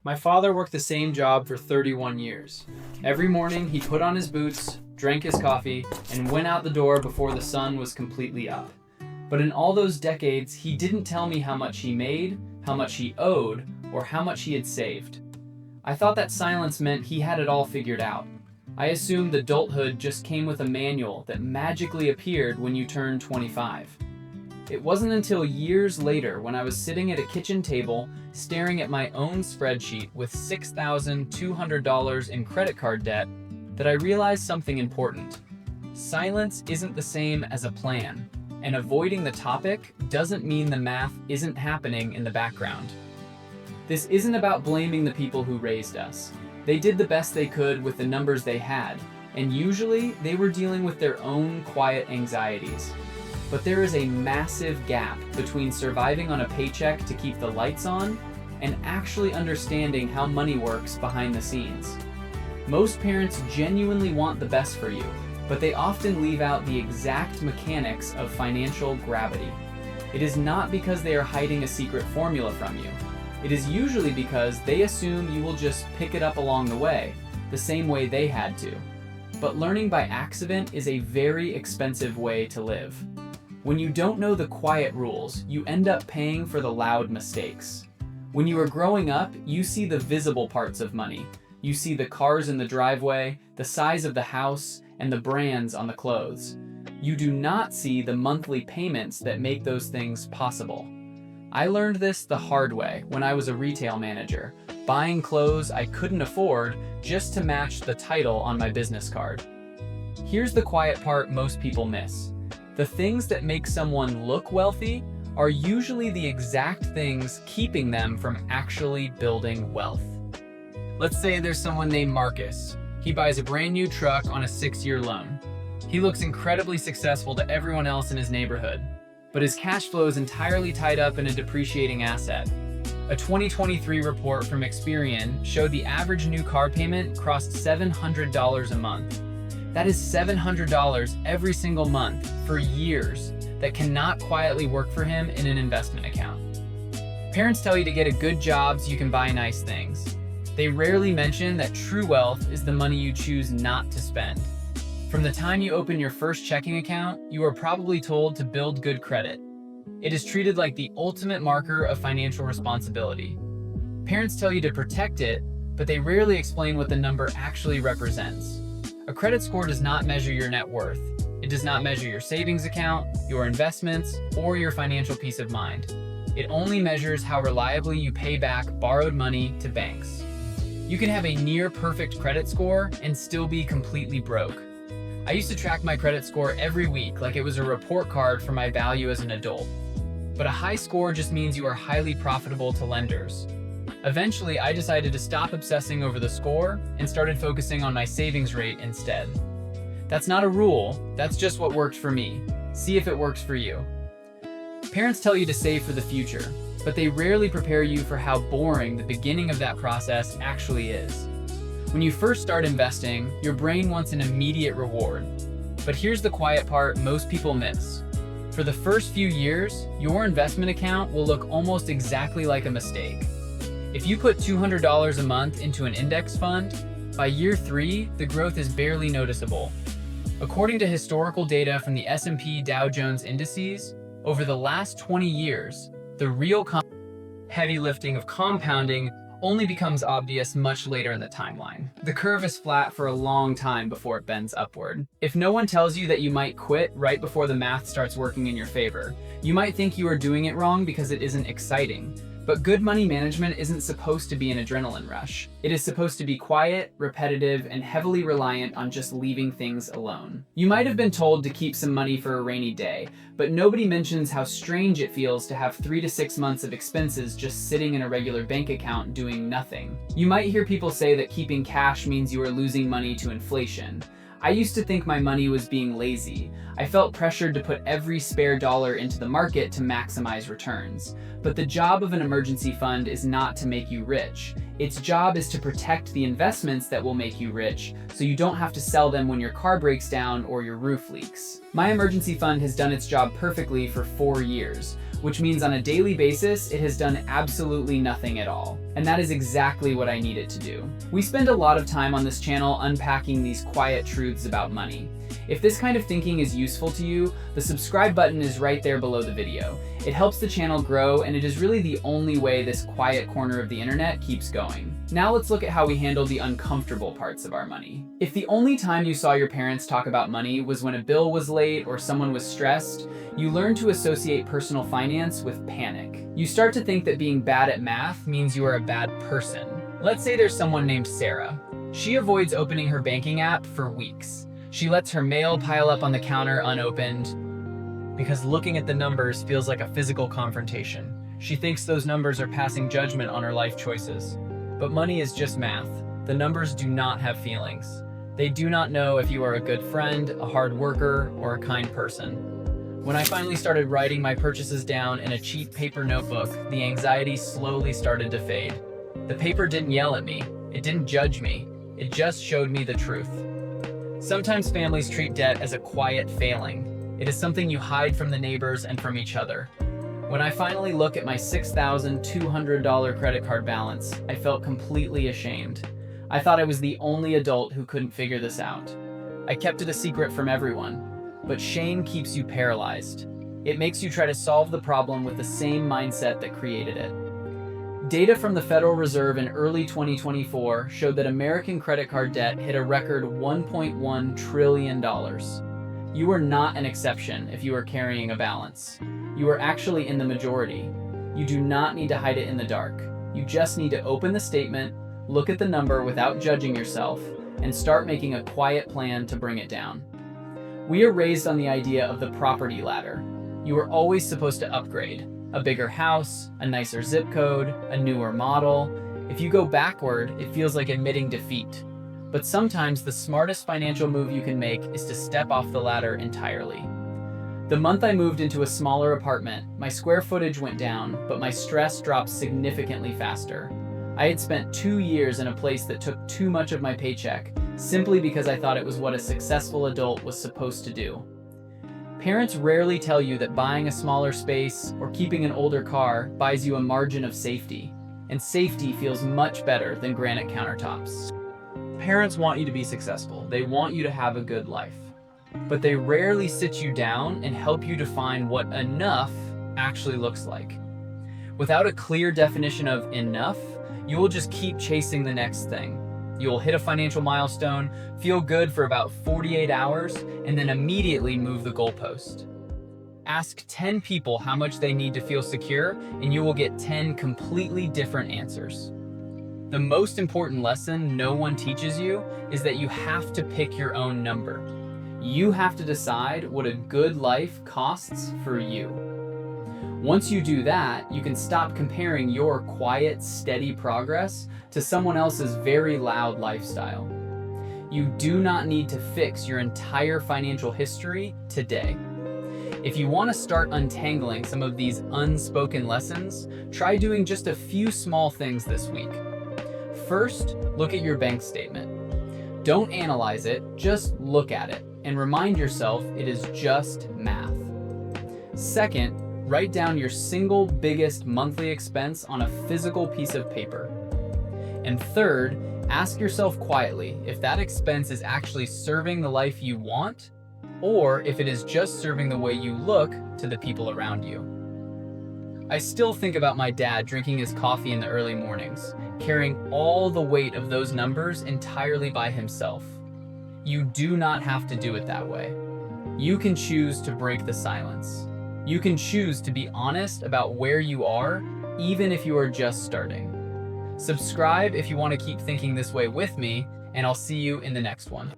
My father worked the same job for 31 years. Every morning, he put on his boots, drank his coffee, and went out the door before the sun was completely up. But in all those decades, he didn't tell me how much he made, how much he owed, or how much he had saved. I thought that silence meant he had it all figured out. I assumed adulthood just came with a manual that magically appeared when you turned 25. It wasn't until years later when I was sitting at a kitchen table staring at my own spreadsheet with $6,200 in credit card debt that I realized something important. Silence isn't the same as a plan, and avoiding the topic doesn't mean the math isn't happening in the background. This isn't about blaming the people who raised us. They did the best they could with the numbers they had, and usually they were dealing with their own quiet anxieties. But there is a massive gap between surviving on a paycheck to keep the lights on and actually understanding how money works behind the scenes. Most parents genuinely want the best for you, but they often leave out the exact mechanics of financial gravity. It is not because they are hiding a secret formula from you. It is usually because they assume you will just pick it up along the way, the same way they had to. But learning by accident is a very expensive way to live. When you don't know the quiet rules, you end up paying for the loud mistakes. When you are growing up, you see the visible parts of money. You see the cars in the driveway, the size of the house, and the brands on the clothes. You do not see the monthly payments that make those things possible. I learned this the hard way when I was a retail manager, buying clothes I couldn't afford just to match the title on my business card. Here's the quiet part most people miss. The things that make someone look wealthy are usually the exact things keeping them from actually building wealth. Let's say there's someone named Marcus. He buys a brand new truck on a 6-year loan. He looks incredibly successful to everyone else in his neighborhood, but his cash flow is entirely tied up in a depreciating asset. A 2023 report from Experian showed the average new car payment crossed $700 a month. That is $700 every single month for years that cannot quietly work for him in an investment account. Parents tell you to get a good job so you can buy nice things. They rarely mention that true wealth is the money you choose not to spend. From the time you open your first checking account, you are probably told to build good credit. It is treated like the ultimate marker of financial responsibility. Parents tell you to protect it, but they rarely explain what the number actually represents. A credit score does not measure your net worth. It does not measure your savings account, your investments, or your financial peace of mind. It only measures how reliably you pay back borrowed money to banks. You can have a near perfect credit score and still be completely broke. I used to track my credit score every week like it was a report card for my value as an adult. But a high score just means you are highly profitable to lenders. Eventually, I decided to stop obsessing over the score and started focusing on my savings rate instead. That's not a rule, that's just what worked for me. See if it works for you. Parents tell you to save for the future, but they rarely prepare you for how boring the beginning of that process actually is. When you first start investing, your brain wants an immediate reward. But here's the quiet part most people miss. For the first few years, your investment account will look almost exactly like a mistake. If you put $200 a month into an index fund, by year 3, the growth is barely noticeable. According to historical data from the S&P Dow Jones indices, over the last 20 years, the real heavy lifting of compounding only becomes obvious much later in the timeline. The curve is flat for a long time before it bends upward. If no one tells you that you might quit right before the math starts working in your favor, you might think you are doing it wrong because it isn't exciting. But good money management isn't supposed to be an adrenaline rush. It is supposed to be quiet, repetitive, and heavily reliant on just leaving things alone. You might have been told to keep some money for a rainy day, but nobody mentions how strange it feels to have 3 to 6 months of expenses just sitting in a regular bank account doing nothing. You might hear people say that keeping cash means you are losing money to inflation. I used to think my money was being lazy. I felt pressured to put every spare dollar into the market to maximize returns. But the job of an emergency fund is not to make you rich. Its job is to protect the investments that will make you rich, so you don't have to sell them when your car breaks down or your roof leaks. My emergency fund has done its job perfectly for 4 years, which means on a daily basis, it has done absolutely nothing at all. And that is exactly what I needed to do. We spend a lot of time on this channel unpacking these quiet truths about money. If this kind of thinking is useful to you, the subscribe button is right there below the video. It helps the channel grow, and it is really the only way this quiet corner of the internet keeps going. Now let's look at how we handle the uncomfortable parts of our money. If the only time you saw your parents talk about money was when a bill was late or someone was stressed, you learn to associate personal finance with panic. You start to think that being bad at math means you are a bad person. Let's say there's someone named Sarah. She avoids opening her banking app for weeks. She lets her mail pile up on the counter unopened because looking at the numbers feels like a physical confrontation. She thinks those numbers are passing judgment on her life choices. But money is just math. The numbers do not have feelings. They do not know if you are a good friend, a hard worker, or a kind person. When I finally started writing my purchases down in a cheap paper notebook, the anxiety slowly started to fade. The paper didn't yell at me. It didn't judge me. It just showed me the truth. Sometimes families treat debt as a quiet failing. It is something you hide from the neighbors and from each other. When I finally look at my $6,200 credit card balance, I felt completely ashamed. I thought I was the only adult who couldn't figure this out. I kept it a secret from everyone, but shame keeps you paralyzed. It makes you try to solve the problem with the same mindset that created it. Data from the Federal Reserve in early 2024 showed that American credit card debt hit a record $1.1 trillion. You are not an exception if you are carrying a balance. You are actually in the majority. You do not need to hide it in the dark. You just need to open the statement, look at the number without judging yourself, and start making a quiet plan to bring it down. We are raised on the idea of the property ladder. You are always supposed to upgrade. A bigger house, a nicer zip code, a newer model. If you go backward, it feels like admitting defeat. But sometimes the smartest financial move you can make is to step off the ladder entirely. The month I moved into a smaller apartment, my square footage went down, but my stress dropped significantly faster. I had spent 2 years in a place that took too much of my paycheck, simply because I thought it was what a successful adult was supposed to do. Parents rarely tell you that buying a smaller space or keeping an older car buys you a margin of safety, and safety feels much better than granite countertops. Parents want you to be successful. They want you to have a good life. But they rarely sit you down and help you define what enough actually looks like. Without a clear definition of enough, you will just keep chasing the next thing. You will hit a financial milestone, feel good for about 48 hours, and then immediately move the goalpost. Ask 10 people how much they need to feel secure, and you will get 10 completely different answers. The most important lesson no one teaches you is that you have to pick your own number. You have to decide what a good life costs for you. Once you do that, you can stop comparing your quiet, steady progress to someone else's very loud lifestyle. You do not need to fix your entire financial history today. If you want to start untangling some of these unspoken lessons, try doing just a few small things this week. First, look at your bank statement. Don't analyze it, just look at it and remind yourself it is just math. Second, write down your single biggest monthly expense on a physical piece of paper. And third, ask yourself quietly if that expense is actually serving the life you want, or if it is just serving the way you look to the people around you. I still think about my dad drinking his coffee in the early mornings, carrying all the weight of those numbers entirely by himself. You do not have to do it that way. You can choose to break the silence. You can choose to be honest about where you are, even if you are just starting. Subscribe if you want to keep thinking this way with me, and I'll see you in the next one.